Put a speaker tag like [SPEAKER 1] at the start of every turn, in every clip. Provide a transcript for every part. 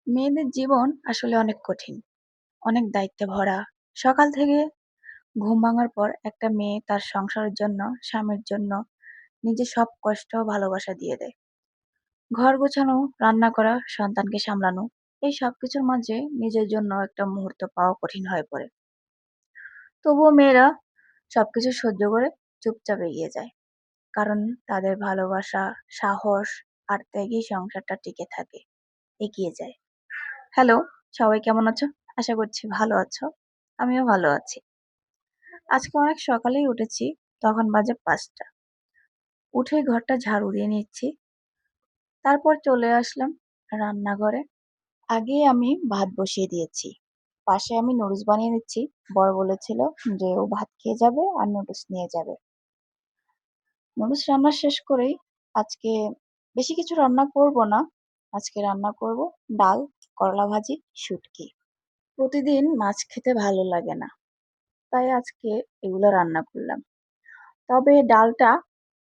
[SPEAKER 1] মেয়েদের জীবন আসলে অনেক কঠিন, অনেক দায়িত্বে ভরা। সকাল থেকে ঘুম ভাঙার পর একটা মেয়ে তার সংসারের জন্য, স্বামীর জন্য নিজের সব কষ্ট ও ভালোবাসা দিয়ে দেয়। ঘর গোছানো, রান্না করা, সন্তানকে সামলানো, এই সবকিছুর মাঝে নিজের জন্য একটা মুহূর্ত পাওয়া কঠিন হয়ে পড়ে। তবুও মেয়েরা সবকিছু সহ্য করে চুপচাপ এগিয়ে যায়। কারণ তাদের ভালোবাসা, সাহস আর ত্যাগই সংসারটা টিকে থাকে, এগিয়ে যায়। হ্যালো, সবাই কেমন আছো? আশা করছি ভালো আছো। আমিও ভালো আছি। আজকে অনেক সকালেই উঠেছি, তখন বাজে ৫টা। উঠে ঘরটা ঝাড়ু দিয়ে নিচ্ছি। তারপর চলে আসলাম রান্নাঘরে। আগেই আমি ভাত বসিয়ে দিয়েছি। পাশে আমি নুডলস বানিয়ে নিচ্ছি। বর বলেছিল যে ও ভাত খেয়ে যাবে আর নুডলস নিয়ে যাবে। নুডলস রান্না শেষ করেই আজকে বেশি কিছু রান্না করব না। আজকে রান্না করব ডাল, করলা ভাজি, শুটকি। প্রতিদিন মাছ খেতে ভালো লাগে না, তাই আজকে এগুলো রান্না করলাম। তবে ডালটা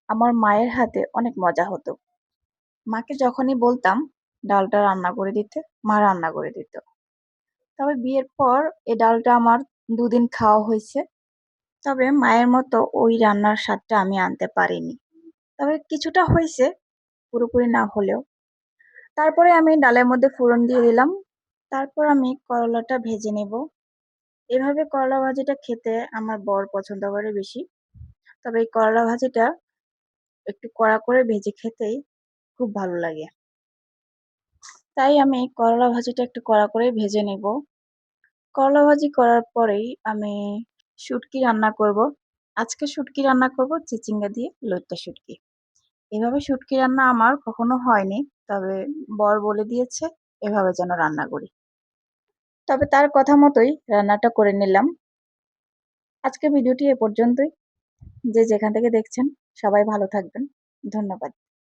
[SPEAKER 1] আমার মায়ের হাতে অনেক মজা হতো। মাকে যখনই বলতাম ডালটা রান্না করে দিতে, মা রান্না করে দিত। তবে বিয়ের পর এই ডালটা আমার ২ দিন খাওয়া হয়েছে। তবে মায়ের মতো ওই রান্নার স্বাদটা আমি আনতে পারিনি। তবে কিছুটা হয়েছে, পুরোপুরি না হলেও। তারপরে আমি ডালের মধ্যে ফোড়ন দিয়ে দিলাম। তারপর আমি করলাটা ভেজে নেব। এভাবে করলা ভাজিটা খেতে আমার বর পছন্দ করে বেশি। তবে এই করলা ভাজিটা একটু কড়া করে ভেজে খেতেই খুব ভালো লাগে। তাই আমি করলা ভাজিটা একটু কড়া করে ভেজে নেব। করলা ভাজি করার পরেই আমি শুটকি রান্না করব। আজকে শুটকি রান্না করব চিচিঙ্গা দিয়ে লইট্টা শুটকি। এভাবে শুটকি রান্না আমার কখনো হয়নি। তবে বর বলে দিয়েছে এভাবে যেন রান্না করি। তবে তার কথা মতোই রান্নাটা করে নিলাম। আজকের ভিডিওটি এ পর্যন্তই। যে যেখান থেকে দেখছেন সবাই ভালো থাকবেন। ধন্যবাদ।